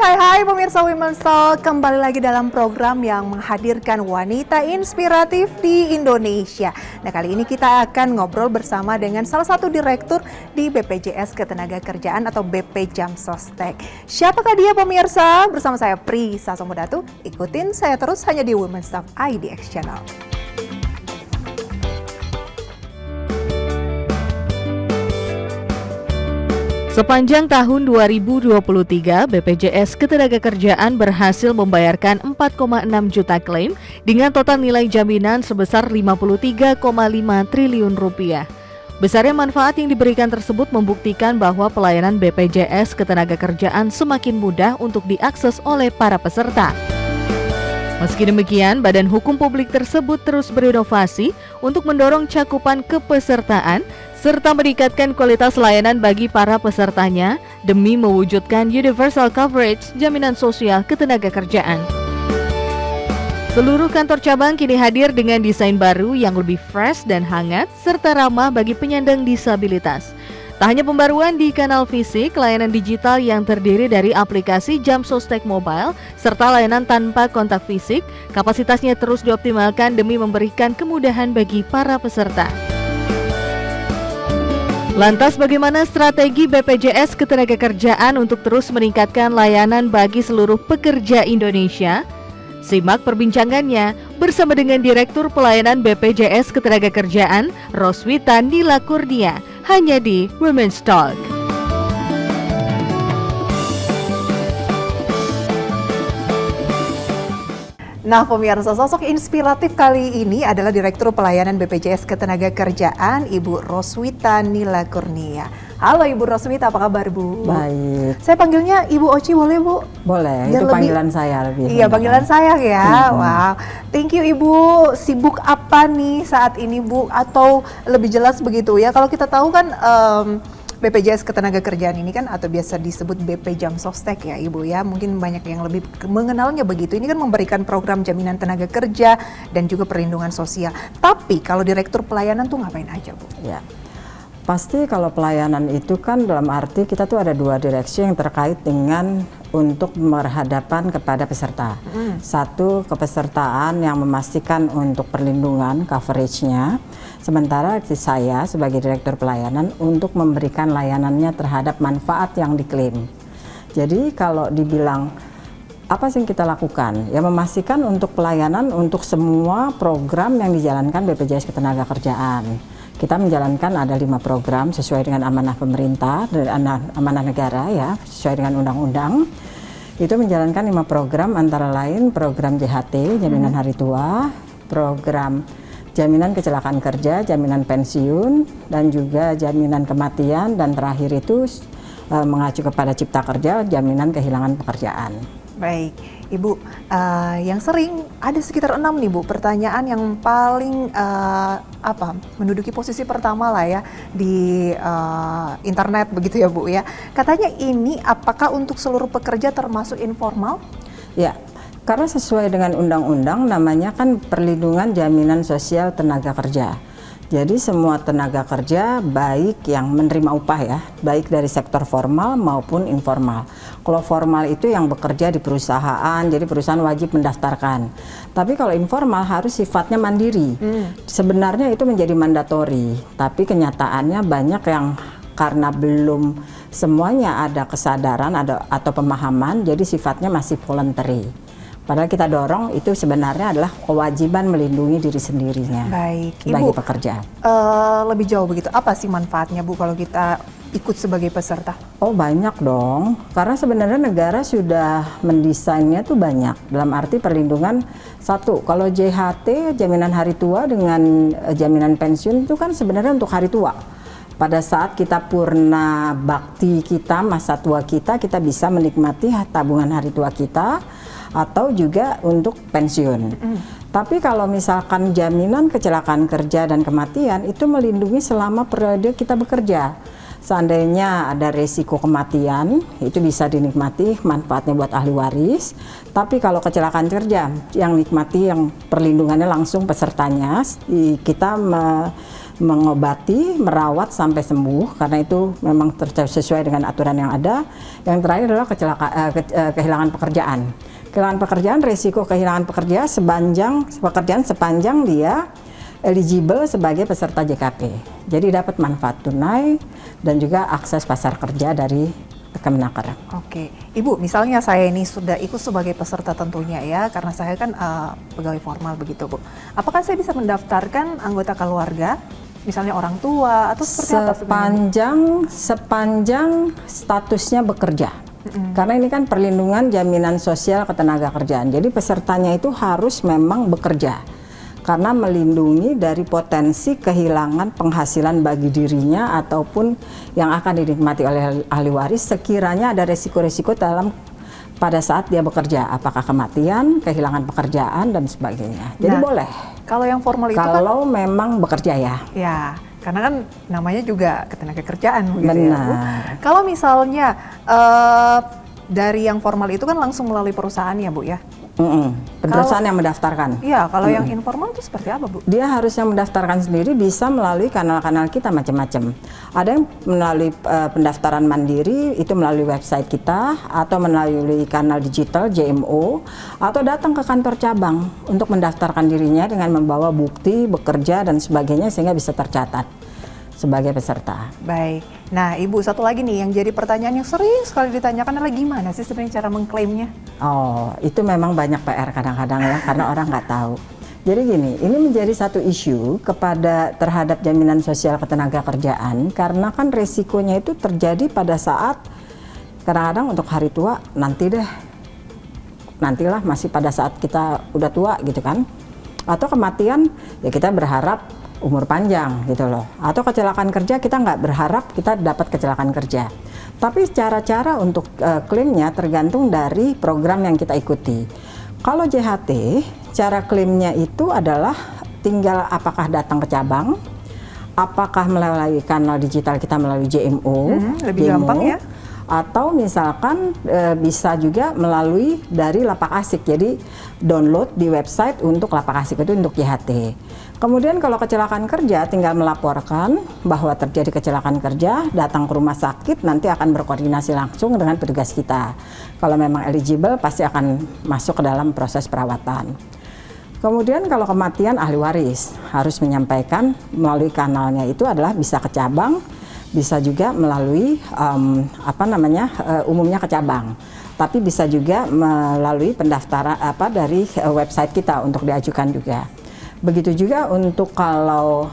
Hai pemirsa Women's Talk, kembali lagi dalam program yang menghadirkan wanita inspiratif di Indonesia. Nah, kali ini kita akan ngobrol bersama dengan salah satu direktur di BPJS Ketenagakerjaan atau BP Jam Sostek. Siapakah dia pemirsa? Bersama saya Pri Sasomodatu. Ikutin saya terus hanya di Women's Talk IDX Channel. Sepanjang tahun 2023, BPJS Ketenagakerjaan berhasil membayarkan 4,6 juta klaim dengan total nilai jaminan sebesar 53,5 triliun rupiah. Besarnya manfaat yang diberikan tersebut membuktikan bahwa pelayanan BPJS Ketenagakerjaan semakin mudah untuk diakses oleh para peserta. Meski demikian, Badan Hukum Publik tersebut terus berinovasi untuk mendorong cakupan kepesertaan serta meningkatkan kualitas layanan bagi para pesertanya demi mewujudkan universal coverage jaminan sosial ketenagakerjaan. Seluruh kantor cabang kini hadir dengan desain baru yang lebih fresh dan hangat serta ramah bagi penyandang disabilitas. Tak hanya pembaruan di kanal fisik, layanan digital yang terdiri dari aplikasi Jam Sostek Mobile serta layanan tanpa kontak fisik, kapasitasnya terus dioptimalkan demi memberikan kemudahan bagi para peserta. Lantas bagaimana strategi BPJS Ketenagakerjaan untuk terus meningkatkan layanan bagi seluruh pekerja Indonesia? Simak perbincangannya bersama dengan Direktur Pelayanan BPJS Ketenagakerjaan, Roswita Nila Kurnia, hanya di Women's Talk. Nah pemirsa, sosok inspiratif kali ini adalah Direktur Pelayanan BPJS Ketenagakerjaan, Ibu Roswita Nila Kurnia. Halo Ibu Roswita, apa kabar Bu? Baik. Saya panggilnya Ibu Oci boleh Bu? Boleh, biar itu lebih, panggilan saya lebih. Iya, panggilan saya ya. Wow, thank you Ibu. Sibuk apa nih saat ini Bu? Atau lebih jelas begitu ya, kalau kita tahu kan BPJS Ketenagakerjaan ini kan atau biasa disebut BP Jam Sostek ya Ibu ya, mungkin banyak yang lebih mengenalnya begitu. Ini kan memberikan program jaminan tenaga kerja dan juga perlindungan sosial. Tapi kalau Direktur Pelayanan tuh ngapain aja Bu? Ya, pasti kalau pelayanan itu kan dalam arti kita tuh ada dua direksi yang terkait dengan untuk berhadapan kepada peserta. Satu, kepesertaan yang memastikan untuk perlindungan coverage-nya. Sementara saya sebagai Direktur Pelayanan untuk memberikan layanannya terhadap manfaat yang diklaim. Jadi kalau dibilang apa sih yang kita lakukan? Ya memastikan untuk pelayanan untuk semua program yang dijalankan BPJS Ketenagakerjaan. Kita menjalankan ada 5 program sesuai dengan amanah pemerintah dan amanah negara ya, sesuai dengan undang-undang. Itu menjalankan 5 program antara lain program JHT, jaminan hari tua, program jaminan kecelakaan kerja, jaminan pensiun, dan juga jaminan kematian, dan terakhir itu mengacu kepada Cipta Kerja, jaminan kehilangan pekerjaan. Baik, Ibu, yang sering ada sekitar 6 nih Bu, pertanyaan yang paling menduduki posisi pertama lah ya di internet begitu ya Bu ya. Katanya ini apakah untuk seluruh pekerja termasuk informal? Ya. Karena sesuai dengan undang-undang namanya kan perlindungan jaminan sosial tenaga kerja. Jadi semua tenaga kerja baik yang menerima upah ya, baik dari sektor formal maupun informal. Kalau formal itu yang bekerja di perusahaan, jadi perusahaan wajib mendaftarkan. Tapi kalau informal harus sifatnya mandiri. Sebenarnya itu menjadi mandatori, tapi kenyataannya banyak yang karena belum semuanya ada kesadaran atau pemahaman, jadi sifatnya masih voluntary. Padahal kita dorong itu sebenarnya adalah kewajiban melindungi diri sendirinya. Baik, sebagai Ibu, pekerja. Lebih jauh begitu, apa sih manfaatnya Bu kalau kita ikut sebagai peserta? Oh banyak dong, karena sebenarnya negara sudah mendesainnya tuh banyak. Dalam arti perlindungan, satu, kalau JHT, jaminan hari tua dengan jaminan pensiun itu kan sebenarnya untuk hari tua. Pada saat kita purna bakti kita, masa tua kita bisa menikmati tabungan hari tua kita, atau juga untuk pensiun. Tapi kalau misalkan jaminan kecelakaan kerja dan kematian itu melindungi selama periode kita bekerja. Seandainya ada resiko kematian, itu bisa dinikmati manfaatnya buat ahli waris. Tapi kalau kecelakaan kerja, yang nikmati yang perlindungannya langsung pesertanya, kita mengobati, merawat sampai sembuh, karena itu memang sesuai dengan aturan yang ada. Yang terakhir adalah kehilangan pekerjaan. Kehilangan pekerjaan, resiko kehilangan pekerjaan sepanjang dia eligible sebagai peserta JKP. Jadi dapat manfaat tunai dan juga akses pasar kerja dari Kemenaker. Oke, Ibu, misalnya saya ini sudah ikut sebagai peserta tentunya ya, karena saya kan pegawai formal begitu, Bu. Apakah saya bisa mendaftarkan anggota keluarga, misalnya orang tua atau seperti apa sebenarnya? Sepanjang statusnya bekerja. Karena ini kan perlindungan jaminan sosial ketenagakerjaan. Jadi pesertanya itu harus memang bekerja. Karena melindungi dari potensi kehilangan penghasilan bagi dirinya ataupun yang akan dinikmati oleh ahli waris sekiranya ada resiko-resiko pada saat dia bekerja, apakah kematian, kehilangan pekerjaan dan sebagainya. Jadi boleh. Kalau yang formal itu kalau memang bekerja ya. Ya, karena kan namanya juga ketenagakerjaan begitu. Benar. Ya, Bu. Kalau misalnya dari yang formal itu kan langsung melalui perusahaan ya, Bu ya? Perusahaan yang mendaftarkan. Iya, kalau yang informal itu seperti apa, Bu? Dia harus yang mendaftarkan sendiri, bisa melalui kanal-kanal kita macam-macam. Ada yang melalui pendaftaran mandiri, itu melalui website kita, atau melalui kanal digital JMO, atau datang ke kantor cabang untuk mendaftarkan dirinya dengan membawa bukti, bekerja dan sebagainya sehingga bisa tercatat sebagai peserta. Baik. Nah, Ibu, satu lagi nih yang jadi pertanyaan yang sering sekali ditanyakan adalah gimana sih sebenarnya cara mengklaimnya? Oh, itu memang banyak PR kadang-kadang ya, karena orang nggak tahu. Jadi gini, ini menjadi satu isu terhadap jaminan sosial ketenagakerjaan, karena kan resikonya itu terjadi pada saat kadang-kadang untuk hari tua nantilah masih pada saat kita udah tua gitu kan, atau kematian ya kita berharap umur panjang gitu loh, atau kecelakaan kerja kita nggak berharap kita dapat kecelakaan kerja. Tapi cara-cara untuk klaimnya tergantung dari program yang kita ikuti. Kalau JHT, cara klaimnya itu adalah tinggal apakah datang ke cabang, apakah melalui kanal digital kita melalui JMO, lebih gampang ya. Atau misalkan bisa juga melalui dari Lapak Asik, jadi download di website untuk Lapak Asik itu untuk JHT. Kemudian kalau kecelakaan kerja tinggal melaporkan bahwa terjadi kecelakaan kerja, datang ke rumah sakit, nanti akan berkoordinasi langsung dengan petugas kita. Kalau memang eligible pasti akan masuk ke dalam proses perawatan. Kemudian kalau kematian ahli waris harus menyampaikan melalui kanalnya itu adalah bisa ke cabang, bisa juga melalui umumnya ke cabang. Tapi bisa juga melalui pendaftaran dari website kita untuk diajukan juga. Begitu juga untuk kalau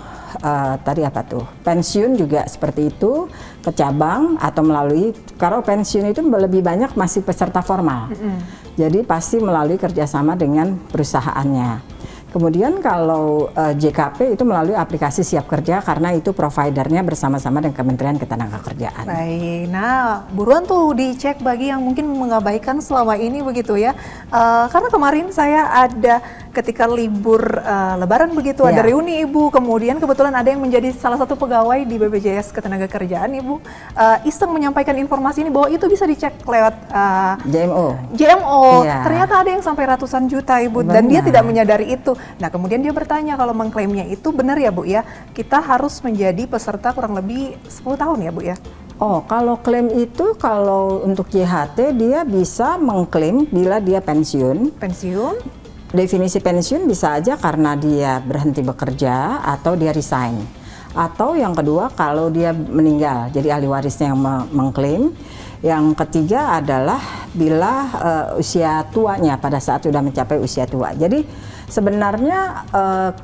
pensiun juga seperti itu ke cabang atau melalui, kalau pensiun itu lebih banyak masih peserta formal. Jadi pasti melalui kerjasama dengan perusahaannya. Kemudian kalau JKP itu melalui aplikasi Siap Kerja karena itu providernya bersama-sama dengan Kementerian Ketenagakerjaan. Baik, nah buruan tuh dicek bagi yang mungkin mengabaikan selama ini begitu ya. Karena kemarin saya ada ketika libur Lebaran begitu, ada reuni Ibu, kemudian kebetulan ada yang menjadi salah satu pegawai di BPJS Ketenagakerjaan Ibu, iseng menyampaikan informasi ini bahwa itu bisa dicek lewat JMO. Ternyata ada yang sampai ratusan juta Ibu. Benar. Dan dia tidak menyadari itu. Nah kemudian dia bertanya kalau mengklaimnya itu benar ya Bu ya, kita harus menjadi peserta kurang lebih 10 tahun ya Bu ya? Oh, kalau klaim itu kalau untuk JHT dia bisa mengklaim bila dia pensiun. Pensiun? Definisi pensiun bisa aja karena dia berhenti bekerja atau dia resign. Atau yang kedua kalau dia meninggal, jadi ahli warisnya yang mengklaim. Yang ketiga adalah bila usia tuanya pada saat sudah mencapai usia tua. Jadi sebenarnya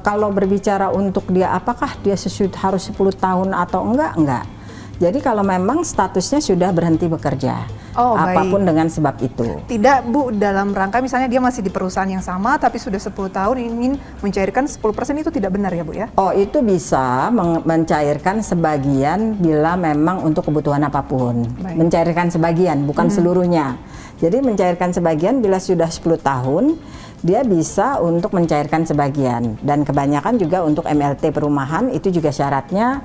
kalau berbicara untuk dia apakah dia harus 10 tahun atau enggak. Jadi kalau memang statusnya sudah berhenti bekerja, apapun dengan sebab itu. Tidak Bu, dalam rangka misalnya dia masih di perusahaan yang sama tapi sudah 10 tahun ingin mencairkan 10% itu tidak benar ya Bu ya? Oh, itu bisa mencairkan sebagian bila memang untuk kebutuhan apapun. Baik. Mencairkan sebagian, bukan seluruhnya. Jadi mencairkan sebagian bila sudah 10 tahun, dia bisa untuk mencairkan sebagian. Dan kebanyakan juga untuk MLT perumahan itu juga syaratnya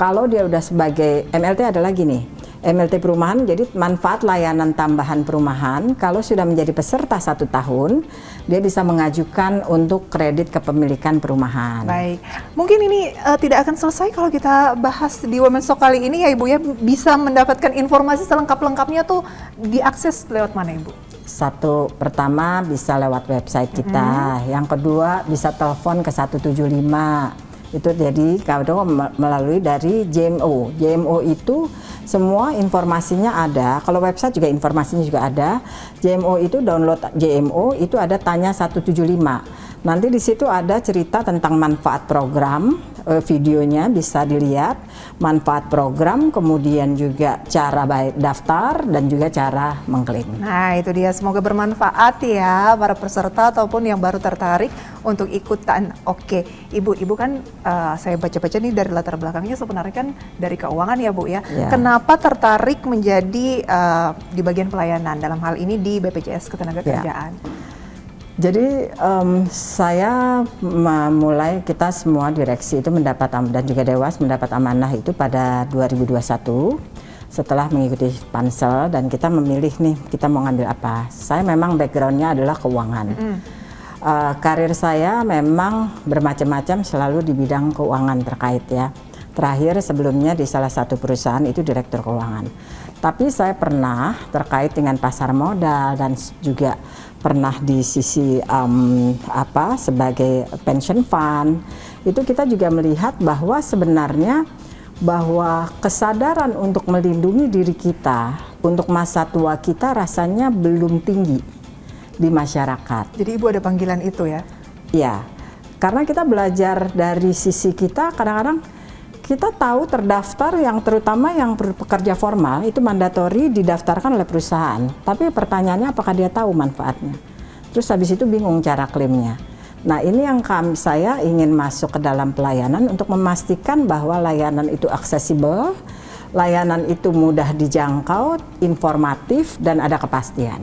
kalau dia udah sebagai MLT adalah gini, MLT perumahan jadi manfaat layanan tambahan perumahan. Kalau sudah menjadi peserta 1 tahun, dia bisa mengajukan untuk kredit kepemilikan perumahan. Baik, mungkin ini tidak akan selesai kalau kita bahas di Women's Talk kali ini ya Ibu ya. Bisa mendapatkan informasi selengkap-lengkapnya tuh diakses lewat mana Ibu? Satu, pertama bisa lewat website kita. Yang kedua bisa telepon ke 175. Itu jadi kalau melalui dari JMO. JMO itu semua informasinya ada. Kalau website juga informasinya juga ada. JMO itu download JMO itu ada tanya 175. Nanti di situ ada cerita tentang manfaat program, videonya bisa dilihat, manfaat program, kemudian juga cara daftar dan juga cara mengklaim. Nah itu dia, semoga bermanfaat ya para peserta ataupun yang baru tertarik untuk ikutan. Oke, Ibu kan saya baca-baca nih dari latar belakangnya sebenarnya kan dari keuangan ya Bu ya. Kenapa tertarik menjadi di bagian pelayanan dalam hal ini di BPJS Ketenagakerjaan? Jadi saya memulai, kita semua direksi itu mendapat dan juga Dewas mendapat amanah itu pada 2021 setelah mengikuti pansel dan kita memilih nih kita mau ngambil apa. Saya memang backgroundnya adalah keuangan. Karir saya memang bermacam-macam selalu di bidang keuangan terkait ya. Terakhir sebelumnya di salah satu perusahaan itu direktur keuangan. Tapi saya pernah terkait dengan pasar modal dan juga pernah di sisi sebagai pension fund. Itu kita juga melihat bahwa sebenarnya bahwa kesadaran untuk melindungi diri kita untuk masa tua kita rasanya belum tinggi di masyarakat. Jadi Ibu ada panggilan itu ya? Iya, karena kita belajar dari sisi kita kadang-kadang kita tahu terdaftar yang terutama yang pekerja formal itu mandatori didaftarkan oleh perusahaan. Tapi pertanyaannya apakah dia tahu manfaatnya? Terus habis itu bingung cara klaimnya. Nah ini yang saya ingin masuk ke dalam pelayanan untuk memastikan bahwa layanan itu aksesibel, layanan itu mudah dijangkau, informatif dan ada kepastian.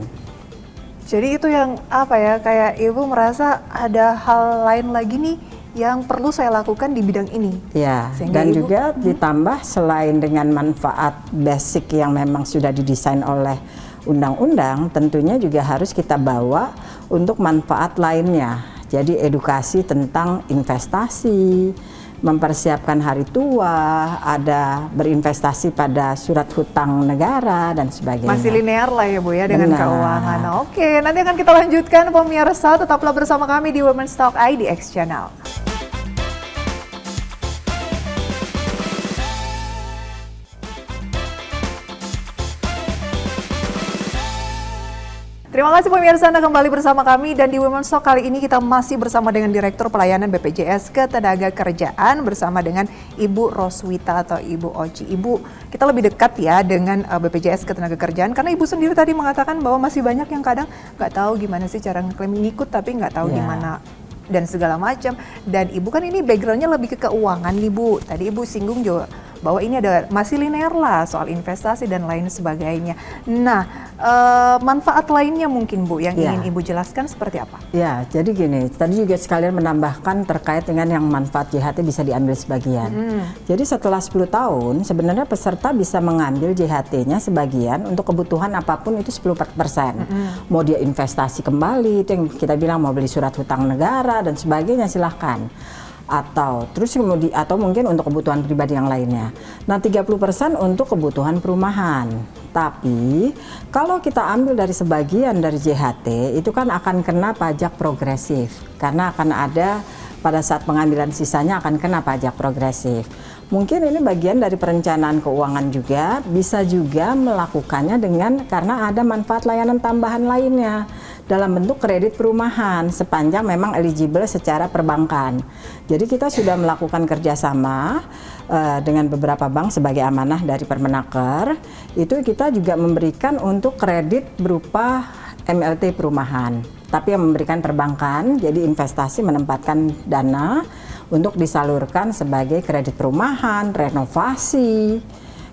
Jadi itu yang kayak Ibu merasa ada hal lain lagi nih yang perlu saya lakukan di bidang ini. Ya, sehingga dan Ibu, juga ditambah selain dengan manfaat basic yang memang sudah didesain oleh undang-undang, tentunya juga harus kita bawa untuk manfaat lainnya. Jadi edukasi tentang investasi, mempersiapkan hari tua, ada berinvestasi pada surat hutang negara dan sebagainya. masih linear lah ya Bu ya dengan Benar. keuangan. Oke, nanti akan kita lanjutkan pemirsa, tetaplah bersama kami di Women's Talk IDX Channel. Terima kasih pemirsa, Anda kembali bersama kami dan di Women's Talk kali ini kita masih bersama dengan Direktur Pelayanan BPJS Ketenagakerjaan bersama dengan Ibu Roswita atau Ibu Oci. Ibu, kita lebih dekat ya dengan BPJS Ketenagakerjaan karena Ibu sendiri tadi mengatakan bahwa masih banyak yang kadang nggak tahu gimana sih cara ngeklaim, ngikut tapi nggak tahu gimana dan segala macam. Dan Ibu kan ini backgroundnya lebih ke keuangan nih Bu. Tadi Ibu singgung juga bahwa ini ada masih linear lah soal investasi dan lain sebagainya. Nah, manfaat lainnya mungkin Bu yang ingin Ibu jelaskan seperti apa? Ya, jadi gini, tadi juga sekalian menambahkan terkait dengan yang manfaat JHT bisa diambil sebagian. Jadi setelah 10 tahun sebenarnya peserta bisa mengambil JHT-nya sebagian untuk kebutuhan apapun itu 10%. Mau dia investasi kembali, itu yang kita bilang mau beli surat hutang negara dan sebagainya silahkan. Atau mungkin untuk kebutuhan pribadi yang lainnya. Nah 30% untuk kebutuhan perumahan. Tapi kalau kita ambil dari sebagian dari JHT itu kan akan kena pajak progresif karena akan ada pada saat pengambilan sisanya akan kena pajak progresif. Mungkin ini bagian dari perencanaan keuangan juga, bisa juga melakukannya karena ada manfaat layanan tambahan lainnya dalam bentuk kredit perumahan sepanjang memang eligible secara perbankan. Jadi kita sudah melakukan kerjasama dengan beberapa bank sebagai amanah dari Permenaker. Itu kita juga memberikan untuk kredit berupa MLT perumahan. Tapi yang memberikan perbankan, jadi investasi menempatkan dana untuk disalurkan sebagai kredit perumahan, renovasi.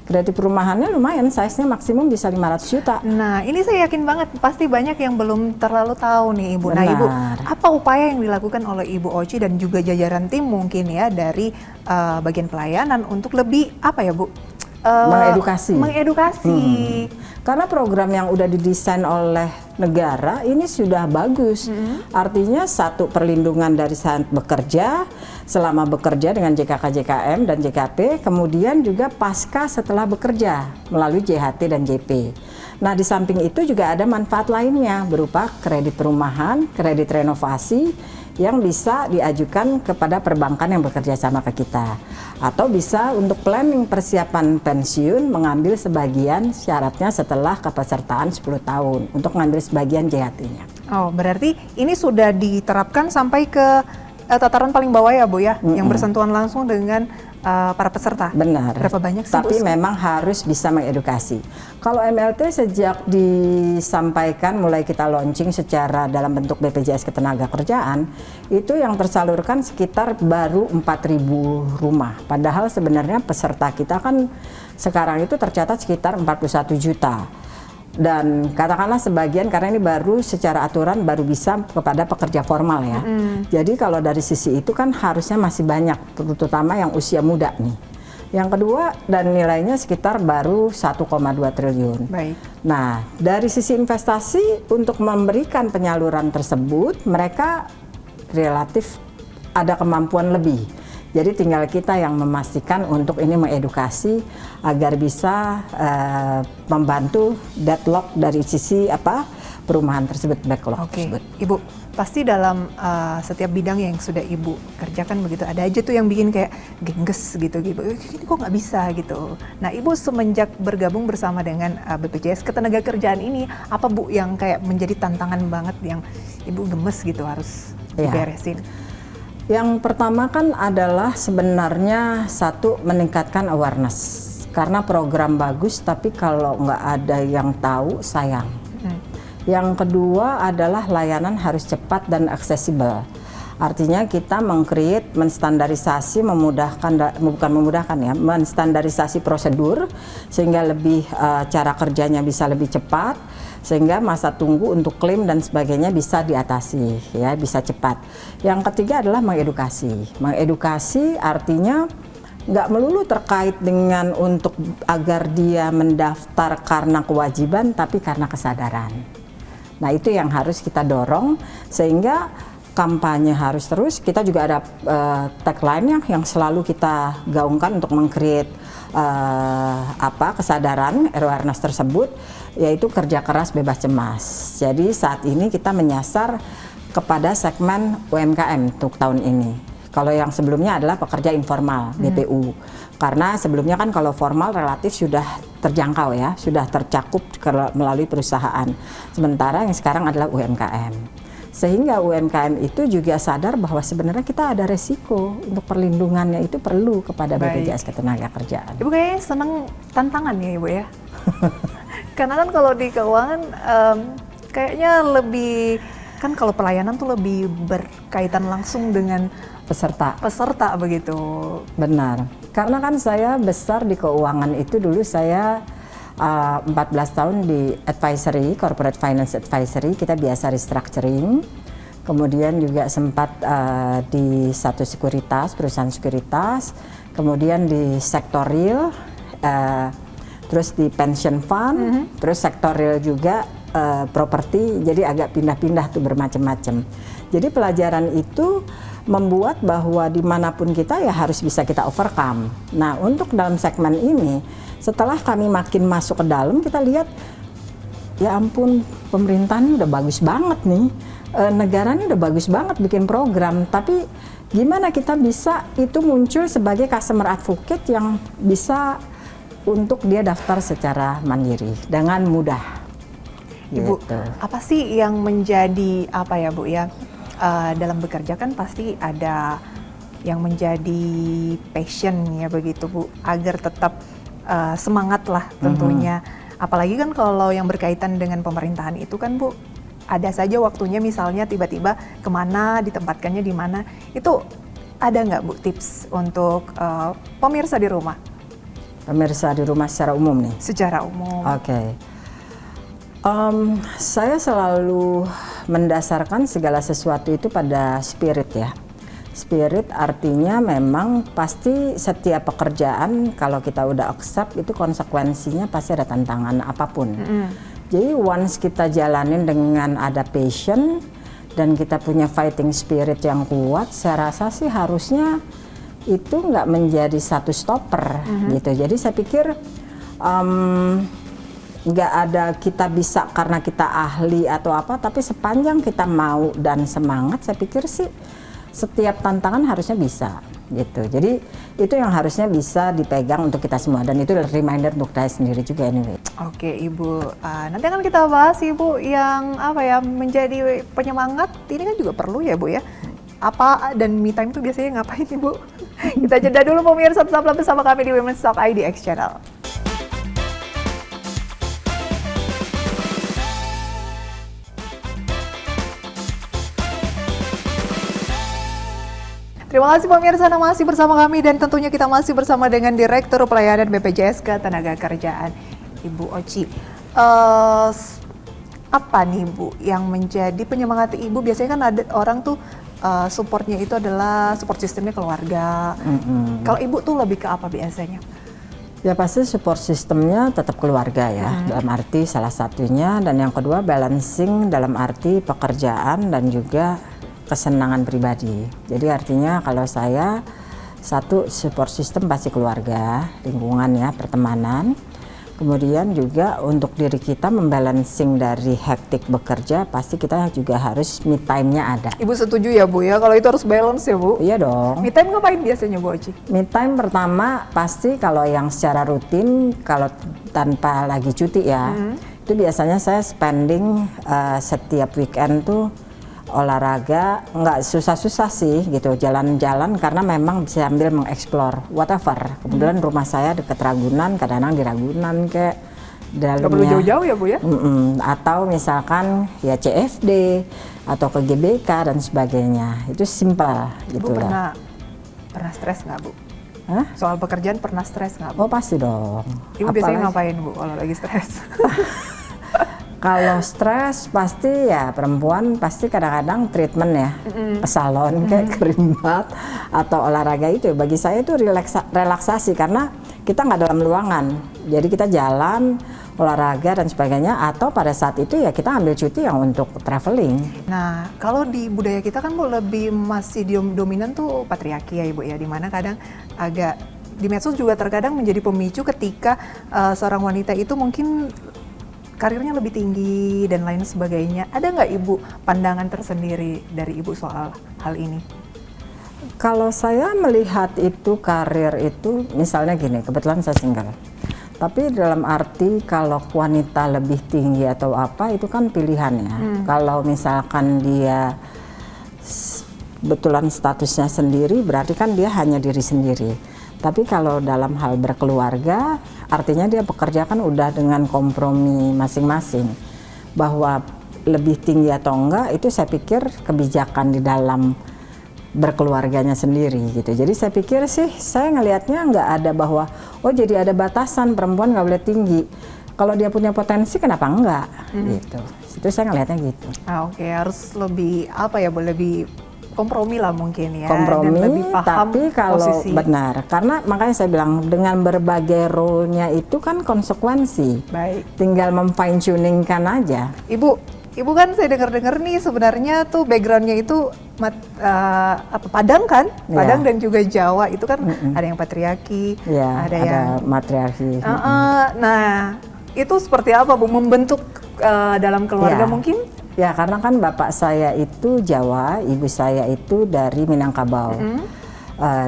Kredit perumahannya lumayan, size-nya maksimum bisa 500 juta. Nah, ini saya yakin banget pasti banyak yang belum terlalu tahu nih Ibu. Benar. Nah Ibu, apa upaya yang dilakukan oleh Ibu Oci dan juga jajaran tim mungkin ya dari bagian pelayanan untuk lebih Bu, mengedukasi. Karena program yang udah didesain oleh negara ini sudah bagus. Artinya satu, perlindungan dari saat bekerja, selama bekerja dengan JKK, JKM dan JKP, kemudian juga pasca setelah bekerja melalui JHT dan JP. Nah, di samping itu juga ada manfaat lainnya berupa kredit perumahan, kredit renovasi yang bisa diajukan kepada perbankan yang bekerja sama ke kita, atau bisa untuk planning persiapan pensiun mengambil sebagian syaratnya setelah kepesertaan 10 tahun untuk mengambil sebagian JHT-nya. Oh, berarti ini sudah diterapkan sampai ke tataran paling bawah ya Bu ya, yang bersentuhan langsung dengan para peserta. Benar. Berapa banyak sih? Tapi memang harus bisa mengedukasi. Kalau MLT sejak disampaikan, mulai kita launching secara dalam bentuk BPJS Ketenagakerjaan, itu yang tersalurkan sekitar baru 4.000 rumah. Padahal sebenarnya peserta kita kan sekarang itu tercatat sekitar 41 juta. Dan katakanlah sebagian, karena ini baru secara aturan baru bisa kepada pekerja formal ya. Jadi kalau dari sisi itu kan harusnya masih banyak, terutama yang usia muda nih. Yang kedua, dan nilainya sekitar baru 1,2 triliun. Baik. Nah, dari sisi investasi untuk memberikan penyaluran tersebut, mereka relatif ada kemampuan lebih. Jadi tinggal kita yang memastikan untuk ini mengedukasi agar bisa membantu deadlock dari sisi perumahan tersebut, backlog tersebut. Ibu, pasti dalam setiap bidang yang sudah Ibu kerjakan begitu, ada aja tuh yang bikin kayak gengges gitu. Ini kok nggak bisa gitu. Nah, Ibu semenjak bergabung bersama dengan BPJS Ketenagakerjaan ini, apa Bu yang kayak menjadi tantangan banget yang Ibu gemes gitu harus diberesin? Yang pertama kan adalah sebenarnya satu, meningkatkan awareness. Karena program bagus tapi kalau nggak ada yang tahu sayang. Yang kedua adalah layanan harus cepat dan aksesibel. Artinya kita menstandarisasi, menstandarisasi prosedur sehingga lebih cara kerjanya bisa lebih cepat, sehingga masa tunggu untuk klaim dan sebagainya bisa diatasi, ya, bisa cepat. Yang ketiga adalah mengedukasi. Mengedukasi artinya nggak melulu terkait dengan untuk agar dia mendaftar karena kewajiban, tapi karena kesadaran. Nah, itu yang harus kita dorong, sehingga kampanye harus terus. Kita juga ada tagline yang selalu kita gaungkan untuk meng-create kesadaran awareness tersebut, yaitu kerja keras bebas cemas. Jadi saat ini kita menyasar kepada segmen UMKM untuk tahun ini. Kalau yang sebelumnya adalah pekerja informal, BPU. Karena sebelumnya kan kalau formal relatif sudah terjangkau ya, sudah tercakup melalui perusahaan. Sementara yang sekarang adalah UMKM. Sehingga UMKM itu juga sadar bahwa sebenarnya kita ada resiko untuk perlindungannya itu perlu kepada BPJS Ketenagakerjaan. Ibu kayaknya senang tantangan ya Ibu ya? Karena kan kalau di keuangan kayaknya lebih, kan kalau pelayanan tuh lebih berkaitan langsung dengan peserta begitu. Benar, karena kan saya besar di keuangan itu dulu saya 14 tahun di advisory, corporate finance advisory, kita biasa restructuring. Kemudian juga sempat di satu sekuritas, perusahaan sekuritas, kemudian di sektor real, terus di pension fund, terus sektor real juga properti, jadi agak pindah-pindah tuh bermacam-macam. Jadi pelajaran itu membuat bahwa dimanapun kita ya harus bisa kita overcome. Nah, untuk dalam segmen ini, setelah kami makin masuk ke dalam, kita lihat ya ampun, pemerintahan udah bagus banget nih, negara ini udah bagus banget bikin program, tapi gimana kita bisa itu muncul sebagai customer advocate yang bisa untuk dia daftar secara mandiri dengan mudah. Ibu, gitu. apa sih yang menjadi apa ya Bu ya, dalam bekerja kan pasti ada yang menjadi passion ya begitu Bu, agar tetap semangat lah tentunya. Apalagi kan kalau yang berkaitan dengan pemerintahan itu kan Bu, ada saja waktunya misalnya tiba-tiba kemana, ditempatkannya di mana. Itu ada nggak Bu tips untuk pemirsa di rumah? Pemirsa di rumah secara umum nih? Secara umum. Oke. Saya selalu mendasarkan segala sesuatu itu pada spirit ya. Spirit artinya memang pasti setiap pekerjaan kalau kita udah accept itu konsekuensinya pasti ada tantangan apapun. Jadi once kita jalanin dengan ada passion dan kita punya fighting spirit yang kuat, saya rasa sih harusnya itu nggak menjadi satu stopper gitu. Jadi saya pikir nggak ada kita bisa karena kita ahli atau apa, tapi sepanjang kita mau dan semangat, saya pikir sih setiap tantangan harusnya bisa gitu. Jadi itu yang harusnya bisa dipegang untuk kita semua, dan itu reminder untuk saya sendiri juga anyway. Oke Ibu, nanti akan kita bahas Ibu yang apa ya menjadi penyemangat ini kan juga perlu ya Bu ya. Apa dan me time itu biasanya ngapain Ibu? Kita jeda dulu pemirsa, tetaplah bersama kami di Women's Talk IDX Channel. Terima kasih pemirsa, Anda masih bersama kami dan tentunya kita masih bersama dengan Direktur Pelayanan BPJS Ketenagakerjaan, Ibu Oci. Apa nih Bu yang menjadi penyemangat Ibu? Biasanya kan ada orang tuh supportnya itu adalah support sistemnya keluarga. Kalau Ibu tuh lebih ke apa biasanya? Ya pasti support sistemnya tetap keluarga ya, dalam arti salah satunya, dan yang kedua balancing dalam arti pekerjaan dan juga kesenangan pribadi. Jadi artinya kalau saya satu support system pasti keluarga, lingkungan ya, pertemanan. Kemudian juga untuk diri kita membalancing dari hektik bekerja, pasti kita juga harus me time-nya ada. Ibu setuju ya Bu ya, kalau itu harus balance ya Bu? Iya dong. Me time ngapain biasanya Bu Oci? Me time pertama pasti kalau yang secara rutin, kalau tanpa lagi cuti ya, itu biasanya saya spending setiap weekend tuh olahraga, nggak susah-susah sih gitu, jalan-jalan karena memang bisa sambil mengeksplor whatever. Kemudian rumah saya dekat Ragunan, kadang-kadang di Ragunan kayak dalamnya. Nggak perlu jauh-jauh ya Bu ya? Atau misalkan ya CFD atau ke GBK dan sebagainya, itu simpel gitu Bu lah. pernah stres nggak Bu? Hah? Soal pekerjaan pernah stres nggak Bu? Oh pasti dong. Ibu biasanya ngapain Bu kalau lagi stres? Kalau stres pasti ya perempuan pasti kadang-kadang treatment ya, ke salon kayak krimbat atau olahraga. Itu bagi saya itu relaksasi karena kita nggak dalam ruangan, jadi kita jalan, olahraga dan sebagainya, atau pada saat itu ya kita ambil cuti yang untuk traveling. Nah, kalau di budaya kita kan Bu lebih masih dominan tuh patriarki ya Ibu ya, dimana kadang agak di medsos juga terkadang menjadi pemicu ketika seorang wanita itu mungkin karirnya lebih tinggi dan lain sebagainya. Ada nggak Ibu pandangan tersendiri dari Ibu soal hal ini? Kalau saya melihat itu karir itu misalnya gini, kebetulan saya single. Tapi dalam arti kalau wanita lebih tinggi atau apa itu kan pilihan ya. Kalau misalkan dia betulan statusnya sendiri berarti kan dia hanya diri sendiri. Tapi kalau dalam hal berkeluarga artinya dia bekerja kan udah dengan kompromi masing-masing. Bahwa lebih tinggi atau enggak itu saya pikir kebijakan di dalam berkeluarganya sendiri gitu. Jadi saya pikir sih saya ngelihatnya nggak ada bahwa oh jadi ada batasan perempuan nggak boleh tinggi. Kalau dia punya potensi kenapa enggak gitu. Itu saya ngelihatnya gitu. Oke, harus lebih apa ya, lebih kompromi lah mungkin ya. Kompromi, dan lebih paham tapi kalau posisi. benar, karena makanya saya bilang dengan berbagai role-nya itu kan konsekuensi. Baik. Tinggal memfine tuningkan aja. Ibu kan saya dengar-dengar nih sebenarnya tuh backgroundnya itu Padang kan, Padang dan juga Jawa itu kan ada yang patriarki, Ya, ada yang matriarki. nah itu seperti apa Bu membentuk dalam keluarga Ya. mungkin? Ya karena kan bapak saya itu Jawa, ibu saya itu dari Minangkabau.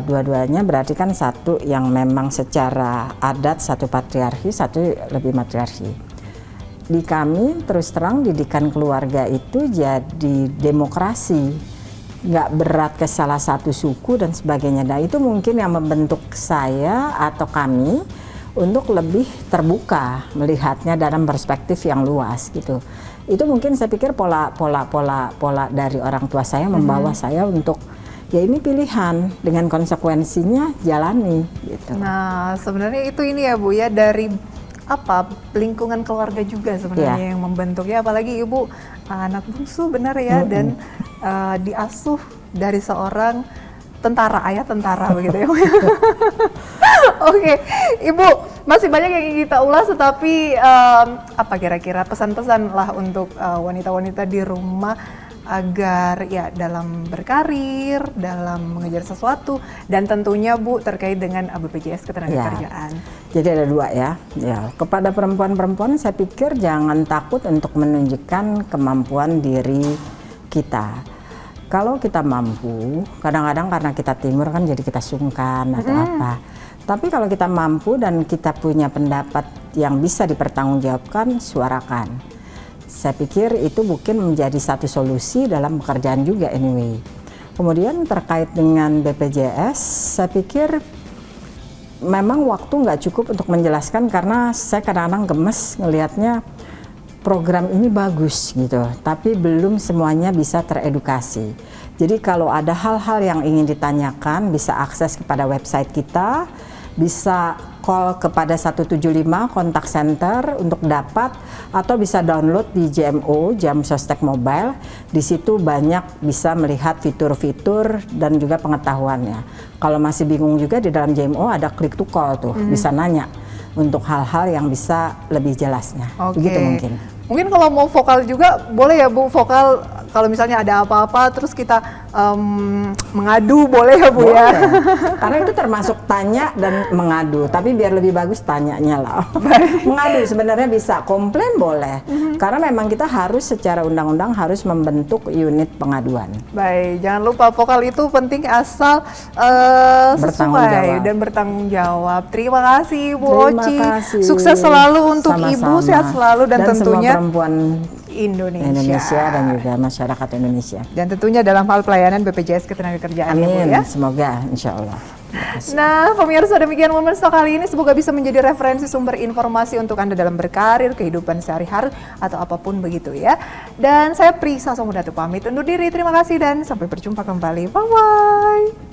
Dua-duanya berarti kan satu yang memang secara adat satu patriarki, satu lebih matriarki. Di kami terus terang didikan keluarga itu jadi demokrasi, nggak berat ke salah satu suku dan sebagainya. Nah itu mungkin yang membentuk saya atau kami untuk lebih terbuka melihatnya dalam perspektif yang luas gitu. Itu mungkin saya pikir pola dari orang tua saya membawa saya untuk ya ini pilihan dengan konsekuensinya jalani gitu. Nah sebenarnya itu ini ya Bu ya, dari apa lingkungan keluarga juga sebenarnya yang membentuk ya, apalagi Ibu anak bungsu benar ya, dan diasuh dari seorang tentara, ayah tentara begitu ya. Oke, Ibu, masih banyak yang ingin kita ulas, tetapi apa kira-kira pesan-pesan lah untuk wanita-wanita di rumah agar ya dalam berkarir, dalam mengejar sesuatu, dan tentunya Bu terkait dengan BPJS Ketenagakerjaan. Jadi ada dua ya. Kepada perempuan-perempuan saya pikir jangan takut untuk menunjukkan kemampuan diri kita. Kalau kita mampu, kadang-kadang karena kita timur kan jadi kita sungkan atau apa. Tapi kalau kita mampu dan kita punya pendapat yang bisa dipertanggungjawabkan, suarakan. Saya pikir itu mungkin menjadi satu solusi dalam pekerjaan juga anyway. Kemudian terkait dengan BPJS, saya pikir memang waktu nggak cukup untuk menjelaskan karena saya kadang-kadang gemes ngelihatnya program ini bagus gitu, tapi belum semuanya bisa teredukasi. Jadi kalau ada hal-hal yang ingin ditanyakan bisa akses kepada website kita, bisa call kepada 175 kontak center untuk dapat, atau bisa download di JMO, Jam Sostek Mobile. Di situ banyak bisa melihat fitur-fitur dan juga pengetahuannya. Kalau masih bingung juga di dalam JMO ada click to call tuh, bisa nanya untuk hal-hal yang bisa lebih jelasnya. Begitu mungkin. Mungkin kalau mau vokal juga boleh ya Bu, vokal kalau misalnya ada apa-apa terus kita mengadu boleh ya Bu ya? Karena itu termasuk tanya dan mengadu, tapi biar lebih bagus tanyanya lah. Mengadu sebenarnya bisa, komplain boleh. Karena memang kita harus secara undang-undang harus membentuk unit pengaduan. Baik, jangan lupa vokal itu penting asal sesuai dan bertanggung jawab. Terima kasih Bu Oci. Sukses selalu untuk Ibu, sehat selalu dan tentunya perempuan Indonesia dan juga masyarakat Indonesia. Dan tentunya dalam hal pelayanan BPJS Ketenagakerjaan. Amin, ya, Bu, ya. semoga insya Allah. Nah, pemirsa, demikian Women's Talk kali ini, semoga bisa menjadi referensi sumber informasi untuk Anda dalam berkarir, kehidupan sehari-hari, atau apapun begitu ya. Dan saya Prisa Somodatu pamit undur diri, terima kasih dan sampai berjumpa kembali. Bye-bye.